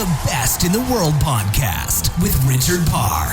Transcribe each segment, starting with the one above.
the Best in the World podcast with Richard Parr.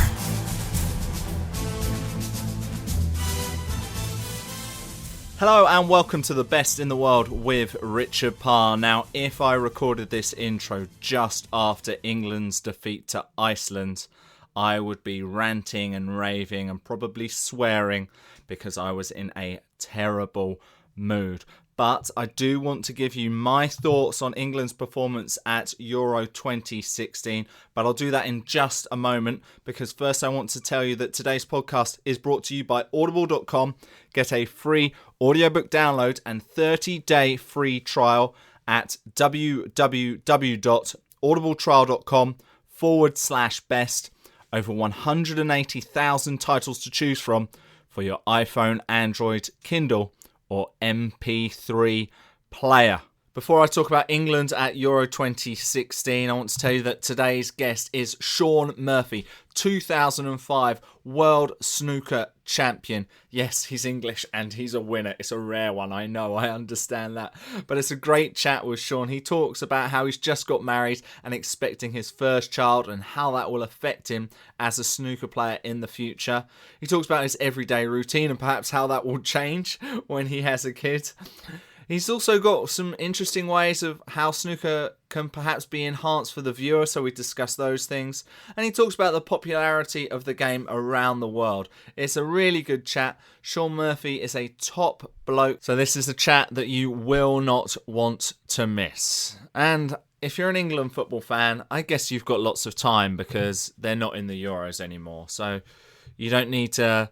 Hello and welcome to the Best in the World with Richard Parr. Now, if I recorded this intro just after England's defeat to Iceland, I would be ranting and raving and probably swearing because I was in a terrible mood. But I do want to give you my thoughts on England's performance at Euro 2016. But I'll do that in just a moment because first I want to tell you that today's podcast is brought to you by Audible.com. Get a free audiobook download and 30-day free trial at www.audibletrial.com/best. Over 180,000 titles to choose from for your iPhone, Android, Kindle, or MP3 player. Before I talk about England at Euro 2016, I want to tell you that today's guest is Shaun Murphy, 2005 World Snooker Champion. Yes, he's English and he's a winner. It's a rare one, I know, I understand that. But it's a great chat with Shaun. He talks about how he's just got married and expecting his first child and how that will affect him as a snooker player in the future. He talks about his everyday routine and perhaps how that will change when he has a kid. He's also got some interesting ways of how snooker can perhaps be enhanced for the viewer, so we discuss those things. And he talks about the popularity of the game around the world. It's a really good chat. Shaun Murphy is a top bloke, so this is a chat that you will not want to miss. And if you're an England football fan, I guess you've got lots of time because they're not in the Euros anymore. So you don't need to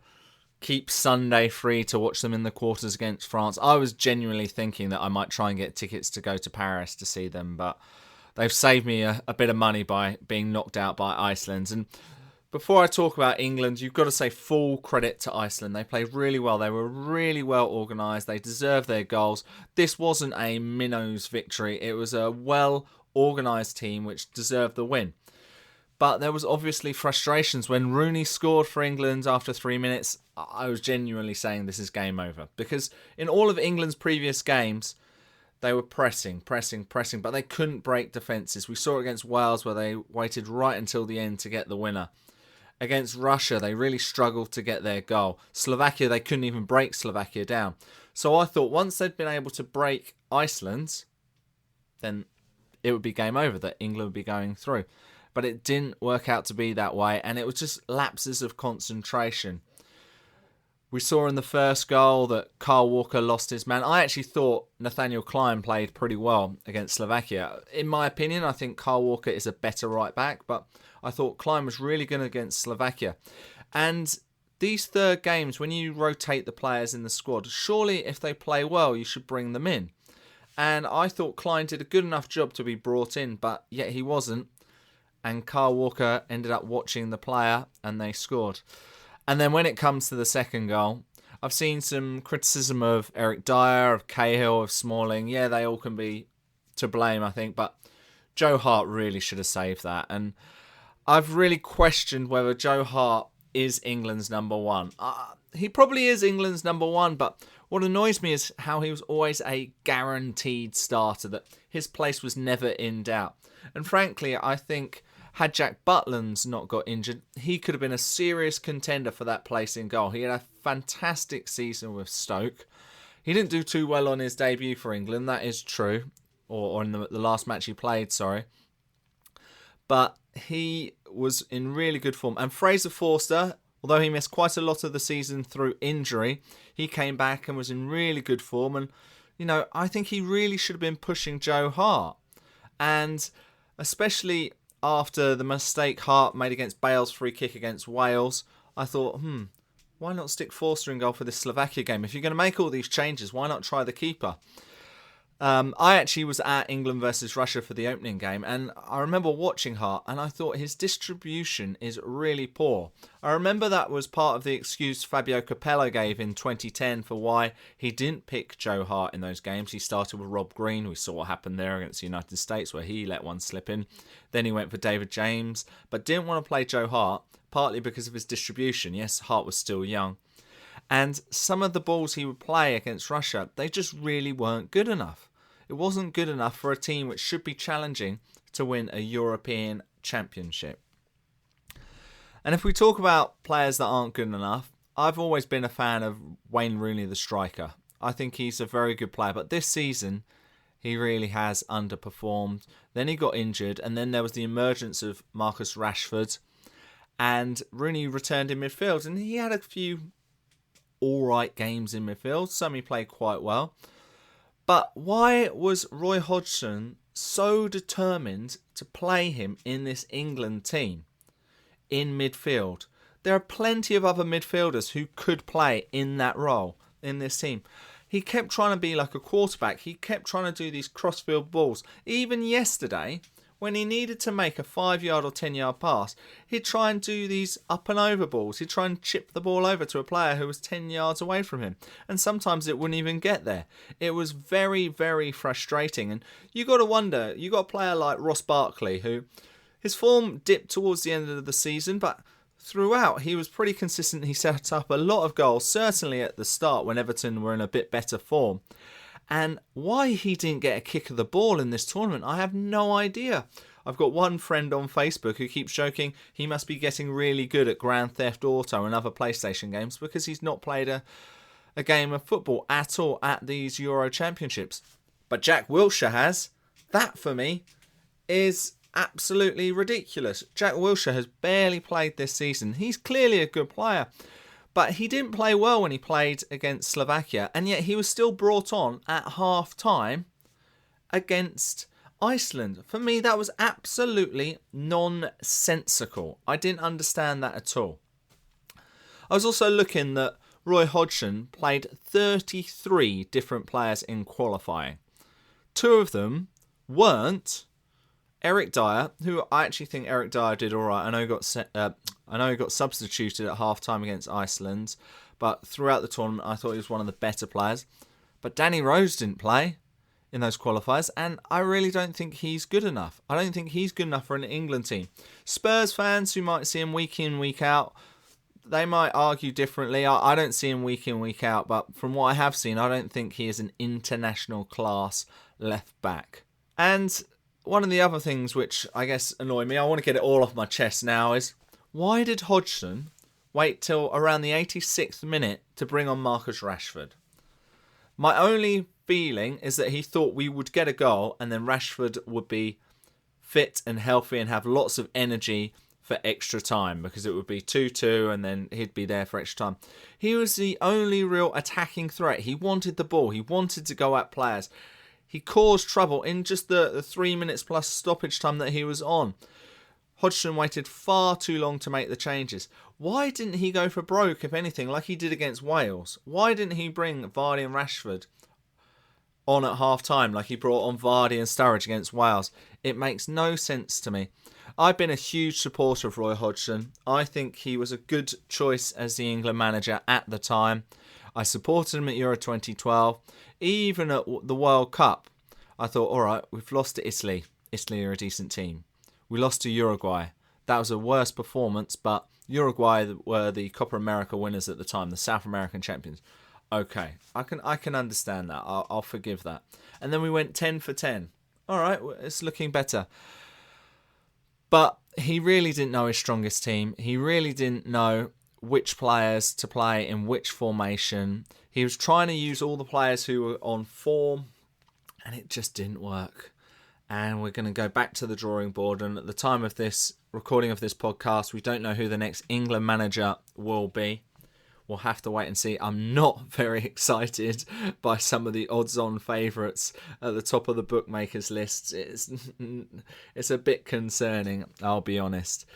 keep Sunday free to watch them in the quarters against France. I was genuinely thinking that I might try and get tickets to go to Paris to see them, but they've saved me a bit of money by being knocked out by Iceland. And before I talk about England, you've got to say full credit to Iceland. They played really well. They were really well organised. They deserved their goals. This wasn't a minnows victory. It was a well-organised team which deserved the win. But there was obviously frustrations when Rooney scored for England after 3 minutes. I was genuinely saying this is game over. Because in all of England's previous games, they were pressing, but they couldn't break defences. We saw it against Wales where they waited right until the end to get the winner. Against Russia, they really struggled to get their goal. Slovakia, they couldn't even break Slovakia down. So I thought once they'd been able to break Iceland, then it would be game over, that England would be going through. But it didn't work out to be that way, and it was just lapses of concentration. We saw in the first goal that Kyle Walker lost his man. I actually thought Nathaniel Clyne played pretty well against Slovakia. In my opinion, I think Kyle Walker is a better right back, but I thought Clyne was really good against Slovakia. And these third games, when you rotate the players in the squad, surely if they play well, you should bring them in. And I thought Clyne did a good enough job to be brought in, but yet he wasn't. And Kyle Walker ended up watching the player and they scored. And then when it comes to the second goal, I've seen some criticism of Eric Dyer, of Cahill, of Smalling. Yeah, they all can be to blame, I think. But Joe Hart really should have saved that. And I've really questioned whether Joe Hart is England's number one. He probably is England's number one, but what annoys me is how he was always a guaranteed starter, that his place was never in doubt. And frankly, I think had Jack Butland's not got injured, he could have been a serious contender for that place in goal. He had a fantastic season with Stoke. He didn't do too well on his debut for England, that is true. Or in the last match he played, sorry. But he was in really good form. And Fraser Forster, although he missed quite a lot of the season through injury, he came back and was in really good form. And, I think he really should have been pushing Joe Hart. And especially after the mistake Hart made against Bale's free kick against Wales, I thought, why not stick Forster in goal for this Slovakia game? If you're going to make all these changes, why not try the keeper? I actually was at England versus Russia for the opening game, and I remember watching Hart, and I thought his distribution is really poor. I remember that was part of the excuse Fabio Capello gave in 2010 for why he didn't pick Joe Hart in those games. He started with Rob Green. We saw what happened there against the United States, where he let one slip in. Then he went for David James, but didn't want to play Joe Hart, partly because of his distribution. Yes, Hart was still young. And some of the balls he would play against Russia, they just really weren't good enough. It wasn't good enough for a team which should be challenging to win a European Championship. And if we talk about players that aren't good enough, I've always been a fan of Wayne Rooney, the striker. I think he's a very good player, but this season he really has underperformed. Then he got injured, and then there was the emergence of Marcus Rashford, and Rooney returned in midfield, and he had a few alright games in midfield. Some he played quite well. But why was Roy Hodgson so determined to play him in this England team in midfield? There are plenty of other midfielders who could play in that role in this team. He kept trying to be like a quarterback. He kept trying to do these crossfield balls. Even yesterday, when he needed to make a 5-yard or 10-yard pass, he'd try and do these up and over balls. He'd try and chip the ball over to a player who was 10 yards away from him. And sometimes it wouldn't even get there. It was very, very frustrating. And you got to wonder, you got a player like Ross Barkley, who his form dipped towards the end of the season, but throughout he was pretty consistent. He set up a lot of goals, certainly at the start when Everton were in a bit better form. And why he didn't get a kick of the ball in this tournament, I have no idea. I've got one friend on Facebook who keeps joking he must be getting really good at Grand Theft Auto and other PlayStation games because he's not played a game of football at all at these Euro Championships. But Jack Wilshere has. That, for me, is absolutely ridiculous. Jack Wilshere has barely played this season. He's clearly a good player, but he didn't play well when he played against Slovakia, and yet he was still brought on at half-time against Iceland. For me, that was absolutely nonsensical. I didn't understand that at all. I was also looking that Roy Hodgson played 33 different players in qualifying. 2 of them weren't Eric Dyer, who I actually think Eric Dyer did all right. I know he got substituted at half-time against Iceland, but throughout the tournament I thought he was one of the better players. But Danny Rose didn't play in those qualifiers, and I really don't think he's good enough. I don't think he's good enough for an England team. Spurs fans who might see him week in, week out, they might argue differently. I don't see him week in, week out, but from what I have seen, I don't think he is an international class left back. And one of the other things which I guess annoy me, I want to get it all off my chest now, is why did Hodgson wait till around the 86th minute to bring on Marcus Rashford? My only feeling is that he thought we would get a goal and then Rashford would be fit and healthy and have lots of energy for extra time because it would be 2-2 and then he'd be there for extra time. He was the only real attacking threat. He wanted the ball. He wanted to go at players. He caused trouble in just the 3 minutes plus stoppage time that he was on. Hodgson waited far too long to make the changes. Why didn't he go for broke, if anything, like he did against Wales? Why didn't he bring Vardy and Rashford on at half-time like he brought on Vardy and Sturridge against Wales? It makes no sense to me. I've been a huge supporter of Roy Hodgson. I think he was a good choice as the England manager at the time. I supported him at Euro 2012. Even at the World Cup, I thought, all right, we've lost to Italy. Italy are a decent team. We lost to Uruguay. That was a worse performance, but Uruguay were the Copa America winners at the time, the South American champions. Okay, I can understand that. I'll forgive that. And then we went 10 for 10. All right, it's looking better. But he really didn't know his strongest team. He really didn't know which players to play in which formation. He was trying to use all the players who were on form, and it just didn't work. And we're going to go back to the drawing board. And at the time of this recording of this podcast, we don't know who the next England manager will be. We'll have to wait and see. I'm not very excited by some of the odds-on favourites at the top of the bookmakers list. It's a bit concerning, I'll be honest.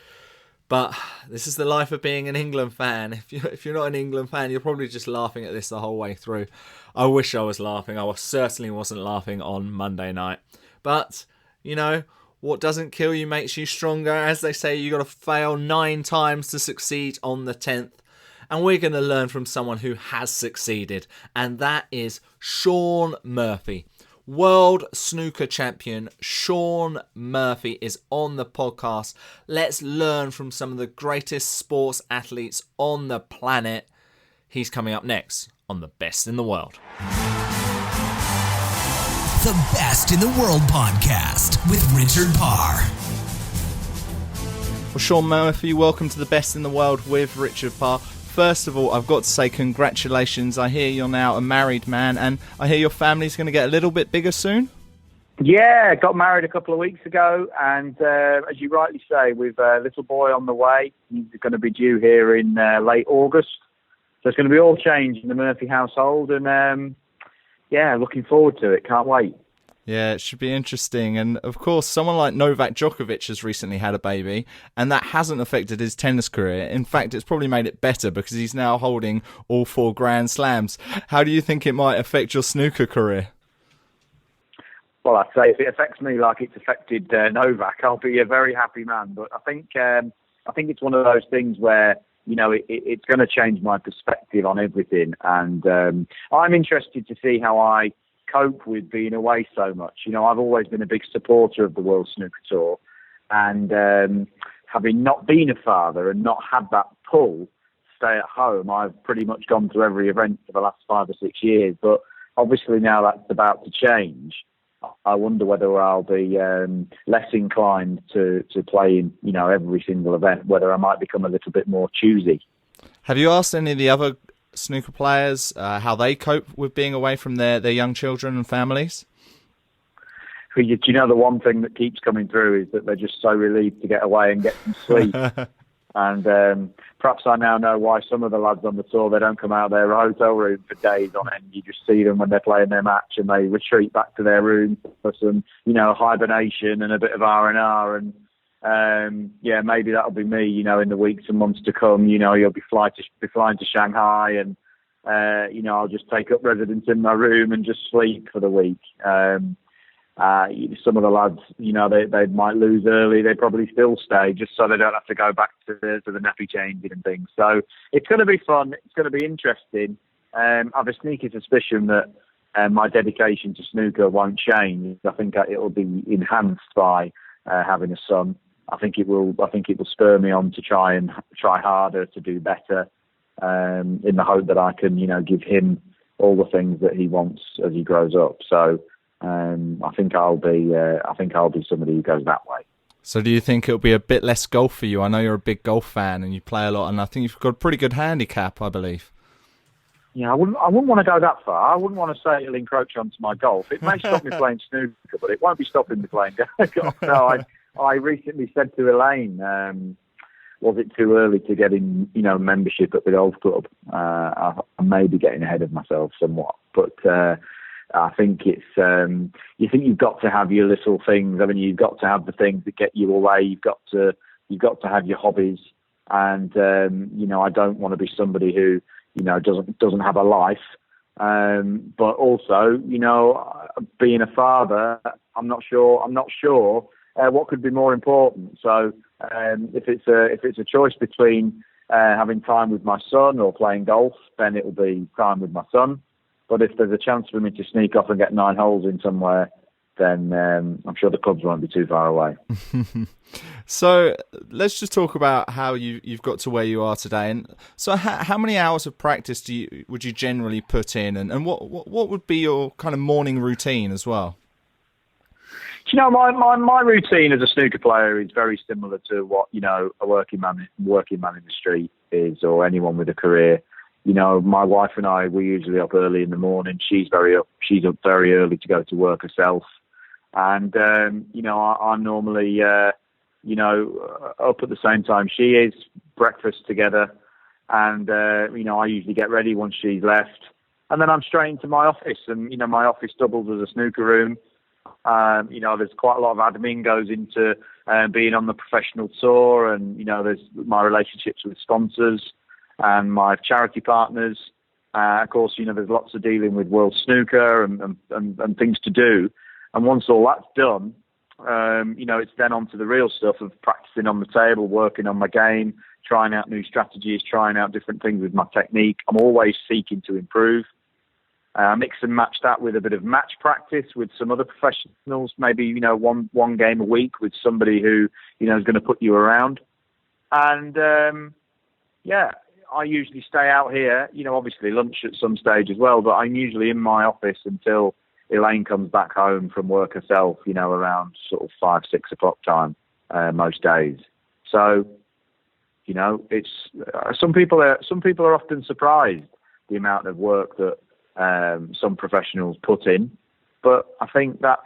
But this is the life of being an England fan. If you're not an England fan, you're probably just laughing at this the whole way through. I wish I was laughing. I certainly wasn't laughing on Monday night. But, you know, what doesn't kill you makes you stronger. As they say, you got to fail 9 times to succeed on the 10th. And we're going to learn from someone who has succeeded. And that is Shaun Murphy. World Snooker Champion Shaun Murphy is on the podcast. Let's learn from some of the greatest sports athletes on the planet. He's coming up next on The Best in the World. the Best in the World podcast with Richard Parr. Well, Shaun Murphy, welcome to the Best in the World with Richard Parr. First of all, I've got to say congratulations. I hear you're now a married man, and I hear your family's going to get a little bit bigger soon. Yeah, got married a couple of weeks ago, and as you rightly say, we've a little boy on the way. He's going to be due here in late August. So it's going to be all change in the Murphy household, and yeah, looking forward to it. Can't wait. Yeah, it should be interesting. And of course, someone like Novak Djokovic has recently had a baby, and that hasn't affected his tennis career. In fact, it's probably made it better because he's now holding all 4 Grand Slams. How do you think it might affect your snooker career? Well, I'd say if it affects me like it's affected Novak, I'll be a very happy man. But I think it's one of those things where, you know, it's going to change my perspective on everything. And I'm interested to see how I cope with being away so much. You know, I've always been a big supporter of the World Snooker Tour, and having not been a father and not had that pull, stay at home, I've pretty much gone to every event for the last 5 or 6 years. But obviously now that's about to change. I wonder whether I'll be less inclined to play in, you know, every single event, whether I might become a little bit more choosy. Have you asked any of the other snooker players how they cope with being away from their young children and families? Do you know, the one thing that keeps coming through is that they're just so relieved to get away and get some sleep. And perhaps I now know why some of the lads on the tour, they don't come out of their hotel room for days on end. You just see them when they're playing their match, and they retreat back to their room for some, you know, hibernation and a bit of R&R. And yeah, maybe that'll be me, you know, in the weeks and months to come. You know, you'll be flying to Shanghai, and you know, I'll just take up residence in my room and just sleep for the week. Some of the lads, you know, they might lose early. They probably still stay just so they don't have to go back to the nappy changing and things. So it's going to be fun. It's going to be interesting. I have a sneaky suspicion that my dedication to snooker won't change. I think it will be enhanced by having a son. I think it will spur me on to try harder, to do better, in the hope that I can, you know, give him all the things that he wants as he grows up. So I think I'll be somebody who goes that way. So do you think it'll be a bit less golf for you? I know you're a big golf fan and you play a lot, and I think you've got a pretty good handicap, I believe. Yeah, I wouldn't want to go that far. I wouldn't want to say it'll encroach onto my golf. It may stop me playing snooker, but it won't be stopping me playing golf. No, I recently said to Elaine, was it too early to get in, you know, membership at the golf club? I may be getting ahead of myself somewhat, but I think it's, you think you've got to have your little things. I mean, you've got to have the things that get you away. You've got to have your hobbies. And, you know, I don't want to be somebody who, you know, doesn't have a life. But also, you know, being a father, I'm not sure what could be more important. So, if it's a choice between having time with my son or playing golf, then it will be time with my son. But if there's a chance for me to sneak off and get 9 holes in somewhere, then I'm sure the clubs won't be too far away. So let's just talk about how you've got to where you are today. And so how many hours of practice would you generally put in? And what would be your kind of morning routine as well? You know, my routine as a snooker player is very similar to what, you know, a working man in the street is, or anyone with a career. You know, my wife and I, we're usually up early in the morning. She's up very early to go to work herself. And, you know, I'm normally, you know, up at the same time she is, breakfast together. And, you know, I usually get ready once she's left. And then I'm straight into my office. And, you know, my office doubles as a snooker room. You know, there's quite a lot of admin goes into being on the professional tour. And, you know, there's my relationships with sponsors and my charity partners. Of course, you know, there's lots of dealing with World Snooker and things to do. And once all that's done, you know, it's then on to the real stuff of practicing on the table, working on my game, trying out new strategies, trying out different things with my technique. I'm always seeking to improve. Mix and match that with a bit of match practice with some other professionals, maybe, you know, one game a week with somebody who, you know, is going to put you around. And, yeah, I usually stay out here, you know, obviously lunch at some stage as well, but I'm usually in my office until, Elaine comes back home from work herself, around sort of 5-6 o'clock time most days. So, it's some people are often surprised the amount of work that some professionals put in, but I think that's,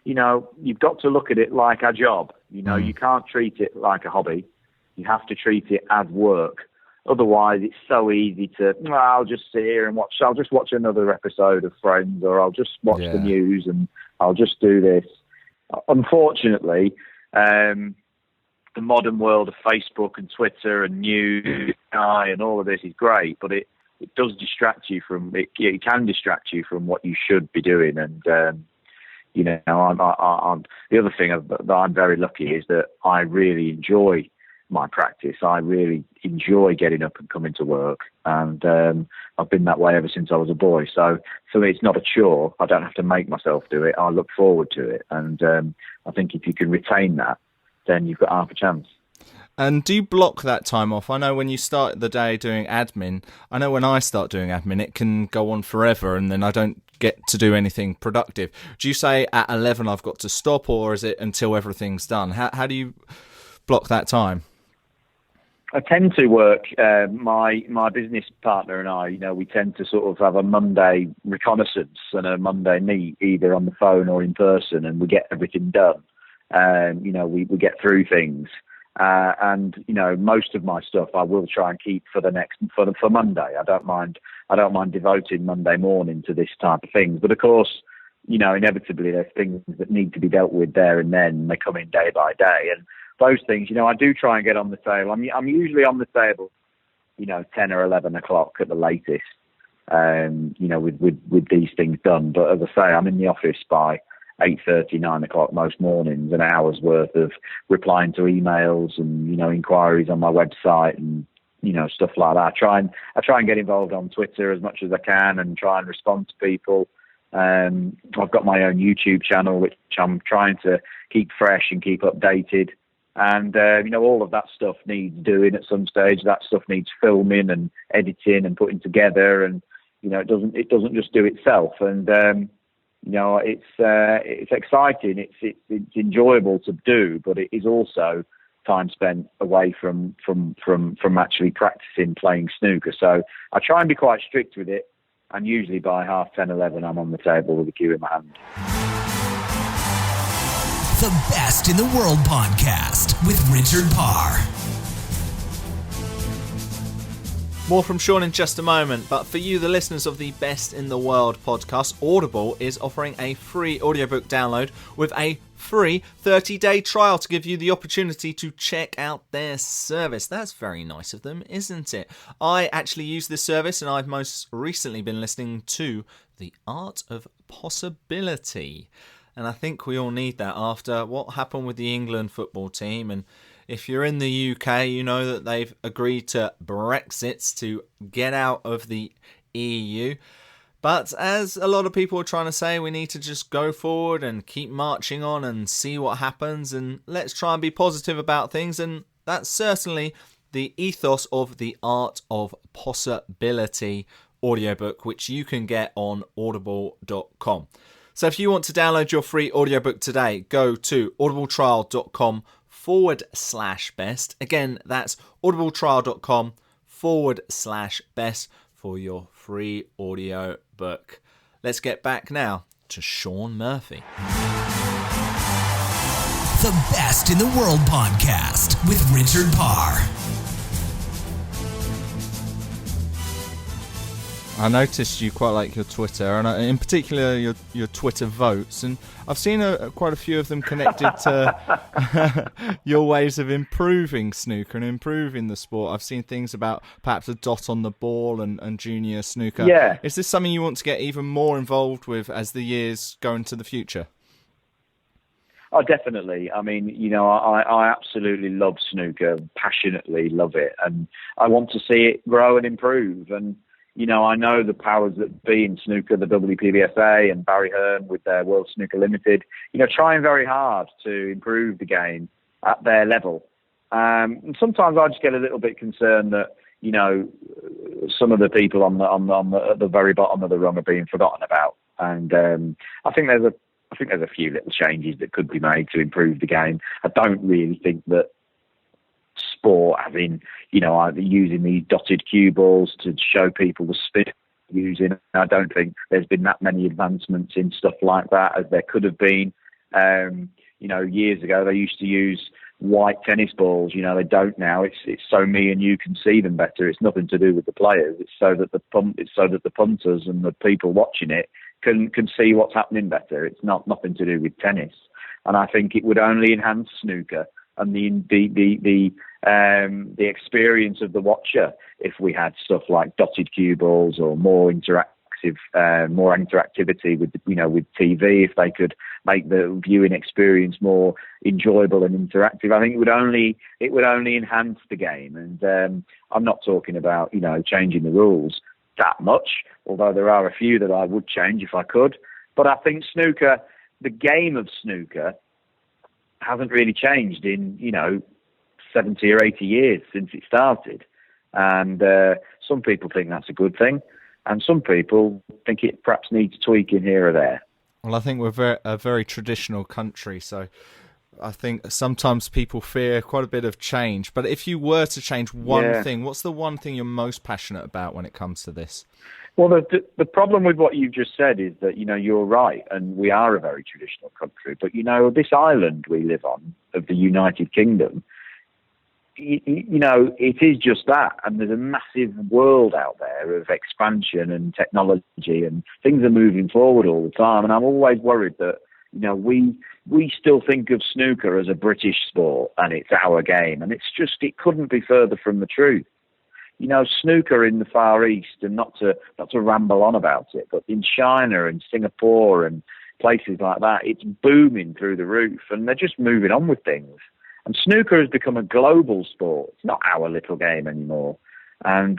you've got to look at it like a job. You can't treat it like a hobby. You have to treat it as work. Otherwise, it's so easy to, I'll just sit here and I'll just watch another episode of Friends, or I'll just watch the news and I'll just do this. Unfortunately, the modern world of Facebook and Twitter and news and all of this is great, but it does distract you from, it can distract you from what you should be doing. And, I'm the other thing that I'm very lucky is that I really enjoy my practice. I really enjoy getting up and coming to work, and I've been that way ever since I was a boy. So for me, it's not a chore. I don't have to make myself do it. I look forward to it, and I think if you can retain that, then you've got half a chance. And do you block that time off? I know when you start the day doing admin, I know when I start doing admin, it can go on forever and then I don't get to do anything productive. Do you say at 11 I've got to stop, or is it until everything's done? How do you block that time? I tend to work, my business partner and I, we tend to sort of have a Monday reconnaissance and a Monday meet, either on the phone or in person, and we get everything done. We get through things. And most of my stuff I will try and keep for Monday. I don't mind devoting Monday morning to this type of things. But of course, inevitably there's things that need to be dealt with there and then. They come in day by day, and those things, I do try and get on the table. I'm usually on the table, 10 or 11 o'clock at the latest. With these things done. But as I say, I'm in the office by 8:30, 9 o'clock most mornings, an hour's worth of replying to emails and, inquiries on my website and, stuff like that. I try and get involved on Twitter as much as I can and try and respond to people. I've got my own YouTube channel, which I'm trying to keep fresh and keep updated. And, all of that stuff needs doing at some stage. That stuff needs filming and editing and putting together. And, it doesn't just do itself. And, it's exciting. It's enjoyable to do, but it is also time spent away from actually practicing playing snooker. So I try and be quite strict with it. And usually by 10:30, 11, I'm on the table with a cue in my hand. The Best in the World podcast with Richard Parr. More from Shaun in just a moment, but for you, the listeners of the Best in the World podcast, Audible is offering a free audiobook download with a free 30-day trial to give you the opportunity to check out their service. That's very nice of them, isn't it? I actually use this service, and I've most recently been listening to The Art of Possibility. And I think we all need that after what happened with the England football team. And if you're in the UK, you know that they've agreed to Brexit to get out of the EU. But as a lot of people are trying to say, we need to just go forward and keep marching on and see what happens. And let's try and be positive about things. And that's certainly the ethos of The Art of Possibility audiobook, which you can get on audible.com. So if you want to download your free audiobook today, go to audibletrial.com/best. Again, that's audibletrial.com/best for your free audio book. Let's get back now to Shaun Murphy. The Best in the World podcast with Richard Parr. I noticed you quite like your Twitter, and in particular your Twitter votes, and I've seen quite a few of them connected to your ways of improving snooker and improving the sport. I've seen things about perhaps a dot on the ball and junior snooker. Yeah. Is this something you want to get even more involved with as the years go into the future? Oh, definitely. I mean, I absolutely love snooker, passionately love it, and I want to see it grow and improve. And I know the powers that be in snooker, the WPBSA and Barry Hearn with their World Snooker Limited, trying very hard to improve the game at their level. And sometimes I just get a little bit concerned that, some of the people at the very bottom of the rung are being forgotten about. And I think there's a few little changes that could be made to improve the game. I don't really think that sport, as in, either using these dotted cue balls to show people the spin using. I don't think there's been that many advancements in stuff like that as there could have been. Years ago they used to use white tennis balls. They don't now. It's so me and you can see them better. It's nothing to do with the players. It's so that the punters and the people watching it can see what's happening better. It's nothing to do with tennis. And I think it would only enhance snooker and the experience of the watcher if we had stuff like dotted cue balls or more interactivity with TV. If they could make the viewing experience more enjoyable and interactive, I think it would only enhance the game. And I'm not talking about changing the rules that much, although there are a few that I would change if I could. But I think snooker, the game of snooker, hasn't really changed in 70 or 80 years since it started. And some people think that's a good thing, and some people think it perhaps needs tweaking here or there. Well, I think we're a very traditional country, so I think sometimes people fear quite a bit of change. But if you were to change one thing, what's the one thing you're most passionate about when it comes to this? Well, the problem with what you've just said is that, you're right, and we are a very traditional country. But, this island we live on of the United Kingdom, it is just that. And there's a massive world out there of expansion and technology, and things are moving forward all the time. And I'm always worried that, we still think of snooker as a British sport and it's our game. And it couldn't be further from the truth. Snooker in the Far East, and not to ramble on about it, but in China and Singapore and places like that, it's booming through the roof, and they're just moving on with things. And snooker has become a global sport. It's not our little game anymore. And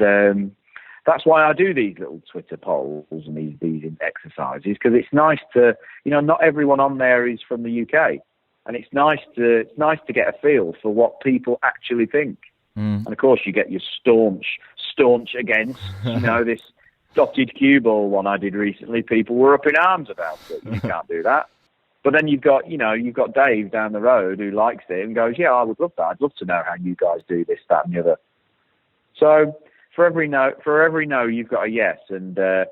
that's why I do these little Twitter polls and these exercises, because it's nice to, not everyone on there is from the UK. And it's nice to get a feel for what people actually think. And of course, you get your staunch against, this dotted cue ball one I did recently. People were up in arms about it. You can't do that. But then you've got Dave down the road who likes it and goes, yeah, I would love that. I'd love to know how you guys do this, that, and the other. So for every no, you've got a yes, and I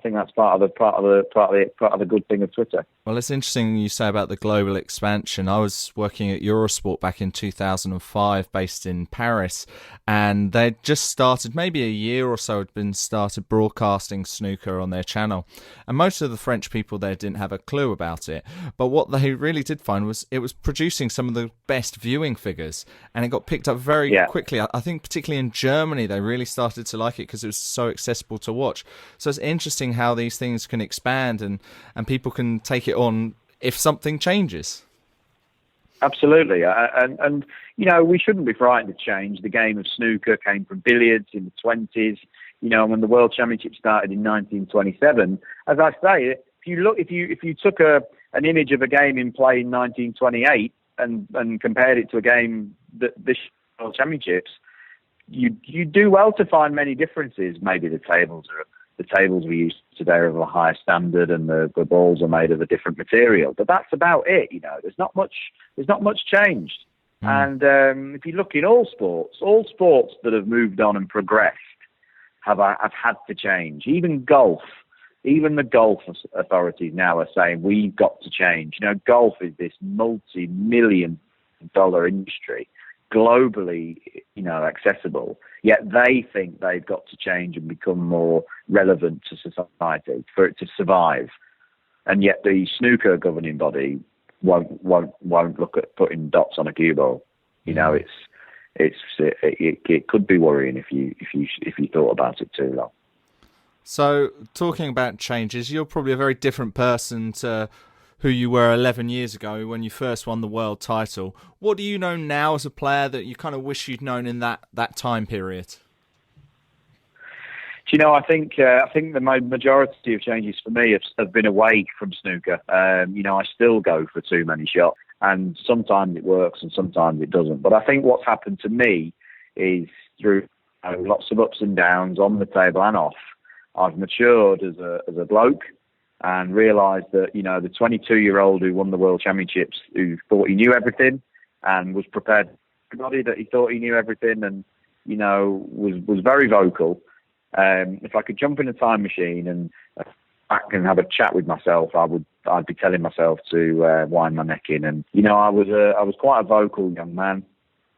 think that's part of the good thing of Twitter. Well, it's interesting you say about the global expansion. I was working at Eurosport back in 2005, based in Paris, and they'd just started, maybe a year or so had been started broadcasting snooker on their channel. And most of the French people there didn't have a clue about it. But what they really did find was it was producing some of the best viewing figures, and it got picked up very quickly. I think particularly in Germany, they really started to like it because it was so accessible to watch. So it's interesting how these things can expand and people can take it on if something changes. Absolutely. And we shouldn't be frightened to change. The game of snooker came from billiards in the 20s. When the World Championship started in 1927, as I say, if you took an image of a game in play in 1928 and compared it to a game that this World Championships, you do well to find many differences. Maybe the tables we use today are of a higher standard, and the balls are made of a different material. But that's about it. There's not much changed. And if you look in all sports that have moved on and progressed have had to change. Even golf, even the golf authorities now are saying we've got to change. Golf is this multi-million-dollar industry, globally, accessible. Yet they think they've got to change and become more relevant to society for it to survive. And yet the snooker governing body won't look at putting dots on a cue ball. It could be worrying if you thought about it too long. So, talking about changes, you're probably a very different person to who you were 11 years ago when you first won the world title. What do you know now as a player that you kind of wish you'd known in that time period? I think the majority of changes for me have been away from snooker. I still go for too many shots, and sometimes it works and sometimes it doesn't. But I think what's happened to me is through lots of ups and downs on the table and off, I've matured as a bloke. and realised that, the 22-year-old who won the World Championships, who thought he knew everything and was prepared to everybody that he thought he knew everything, and, was very vocal. If I could jump in a time machine and back and have a chat with myself, I'd be telling myself to wind my neck in. And I was quite a vocal young man.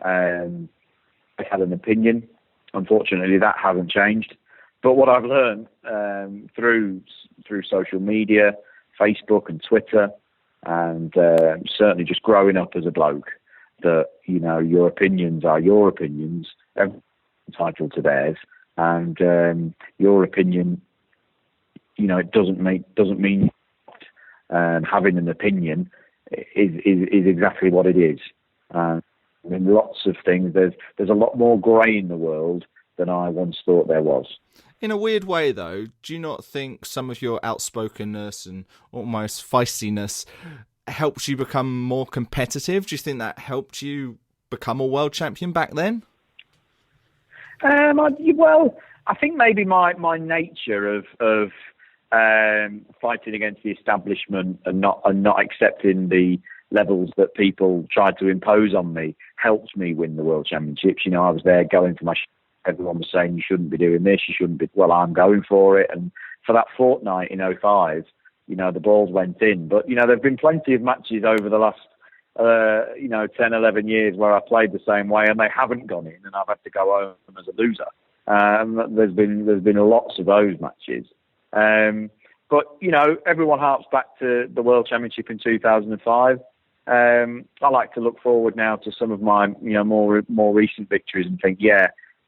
I had an opinion. Unfortunately, that hasn't changed. But what I've learned through social media, Facebook and Twitter, and certainly just growing up as a bloke, that your opinions are your opinions. Everyone's entitled to theirs, and your opinion, it doesn't mean having an opinion is exactly what it is. In lots of things, there's a lot more grey in the world than I once thought there was. In a weird way, though, do you not think some of your outspokenness and almost feistiness helped you become more competitive? Do you think that helped you become a world champion back then? I think maybe my nature of fighting against the establishment and not accepting the levels that people tried to impose on me helped me win the World Championships. I was there going for my. Everyone was saying you shouldn't be doing this, you shouldn't be. Well, I'm going for it, and for that fortnight in 2005, the balls went in. But there've been plenty of matches over the last 10, 11 years where I played the same way and they haven't gone in, and I've had to go home as a loser. There's been lots of those matches. But everyone harps back to the World Championship in 2005. I like to look forward now to some of my more recent victories and think,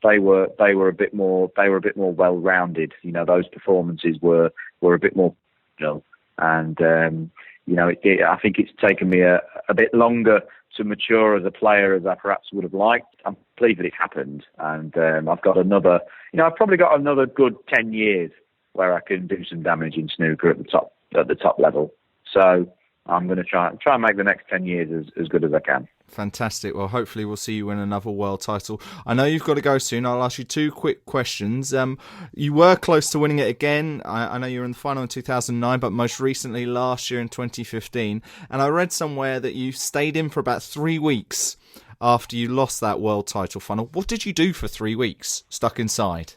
they were a bit more well-rounded. Those performances were a bit more, and I think it's taken me a bit longer to mature as a player as I perhaps would have liked. I'm pleased that it happened, and I've got another. I've probably got another good 10 years where I can do some damage in snooker at the top level. So I'm going to try and make the next 10 years as good as I can. Fantastic. Well, hopefully we'll see you win another world title. I know you've got to go soon. I'll ask you two quick questions. You were close to winning it again. I know you were in the final in 2009, but most recently last year in 2015. And I read somewhere that you stayed in for about 3 weeks after you lost that world title final. What did you do for 3 weeks stuck inside?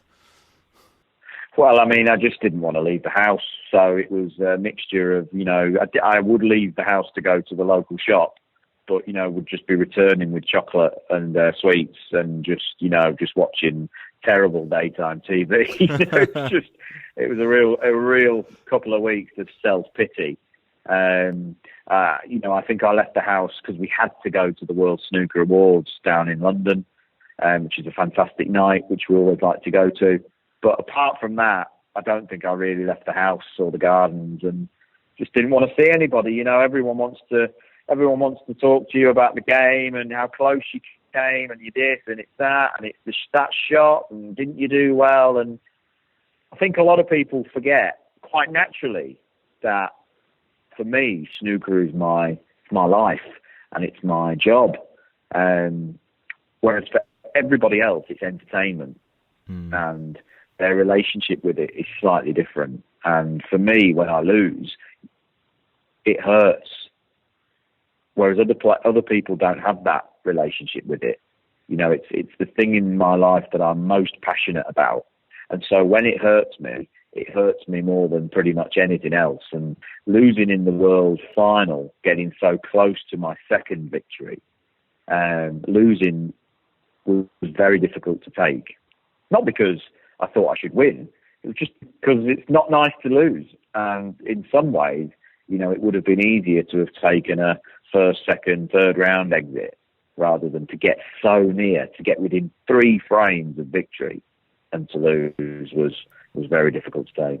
Well, I just didn't want to leave the house. So it was a mixture of, I would leave the house to go to the local shop, but, would just be returning with chocolate and sweets and just watching terrible daytime TV. It was a real couple of weeks of self-pity. I think I left the house because we had to go to the World Snooker Awards down in London, which is a fantastic night, which we always like to go to. But apart from that, I don't think I really left the house or the gardens, and just didn't want to see anybody. Everyone wants to talk to you about the game and how close you came, and you this and it's that, and it's that shot, and didn't you do well? And I think a lot of people forget quite naturally that for me, snooker is my life and it's my job. Whereas for everybody else, it's entertainment. And their relationship with it is slightly different. And for me, when I lose, it hurts. Whereas other people don't have that relationship with it. It's the thing in my life that I'm most passionate about. And so when it hurts me more than pretty much anything else. And losing in the world final, getting so close to my second victory, losing was very difficult to take. Not because I thought I should win. It was just because it's not nice to lose. And in some ways, it would have been easier to have taken a first, second, third round exit rather than to get so near, to get within 3 frames of victory, and to lose was very difficult to take.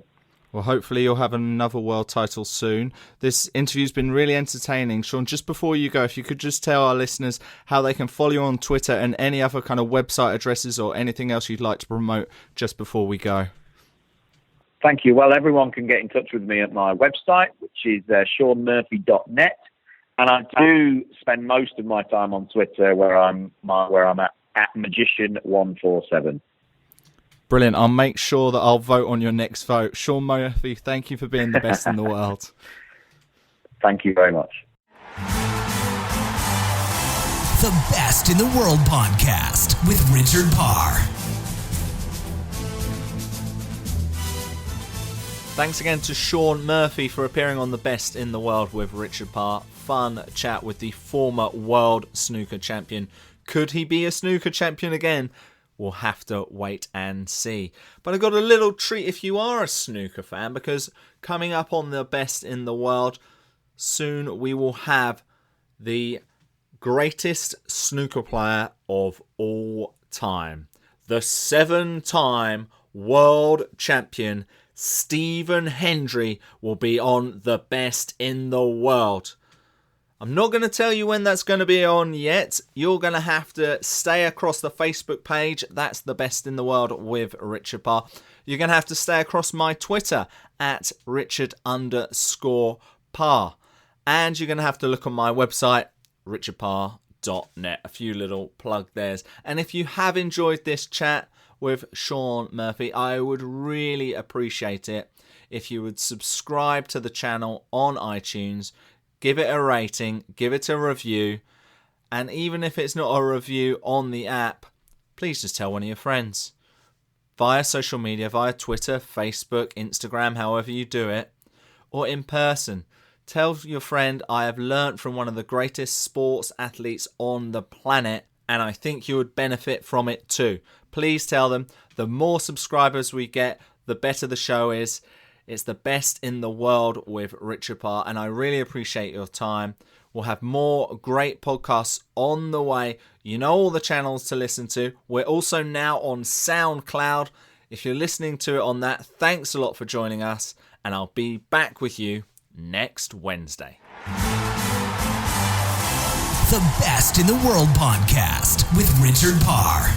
Well, hopefully you'll have another world title soon. This interview's been really entertaining. Shaun, just before you go, if you could just tell our listeners how they can follow you on Twitter and any other kind of website addresses or anything else you'd like to promote just before we go. Thank you. Well, everyone can get in touch with me at my website, which is shaunmurphy.net. And I do spend most of my time on Twitter where I'm at Magician147. Brilliant. I'll make sure that I'll vote on your next vote. Shaun Murphy, thank you for being the best in the world. Thank you very much. The Best in the World podcast with Richard Parr. Thanks again to Shaun Murphy for appearing on The Best in the World with Richard Parr. Fun chat with the former world snooker champion. Could he be a snooker champion again? We'll have to wait and see. But I've got a little treat if you are a snooker fan, because coming up on The Best in the World, soon we will have the greatest snooker player of all time. The 7-time world champion, Stephen Hendry, will be on The Best in the World. I'm not going to tell you when that's going to be on yet. You're going to have to stay across the Facebook page. That's The Best in the World with Richard Parr. You're going to have to stay across my Twitter at Richard_Parr. And you're going to have to look on my website, richardparr.net. A few little plug there's. And if you have enjoyed this chat with Shaun Murphy, I would really appreciate it if you would subscribe to the channel on iTunes. Give it a rating, give it a review, and even if it's not a review on the app, please just tell one of your friends. Via social media, via Twitter, Facebook, Instagram, however you do it, or in person. Tell your friend I have learnt from one of the greatest sports athletes on the planet, and I think you would benefit from it too. Please tell them. The more subscribers we get, the better the show is. It's The Best in the World with Richard Parr, and I really appreciate your time. We'll have more great podcasts on the way. You know all the channels to listen to. We're also now on SoundCloud. If you're listening to it on that, thanks a lot for joining us, and I'll be back with you next Wednesday. The Best in the World podcast with Richard Parr.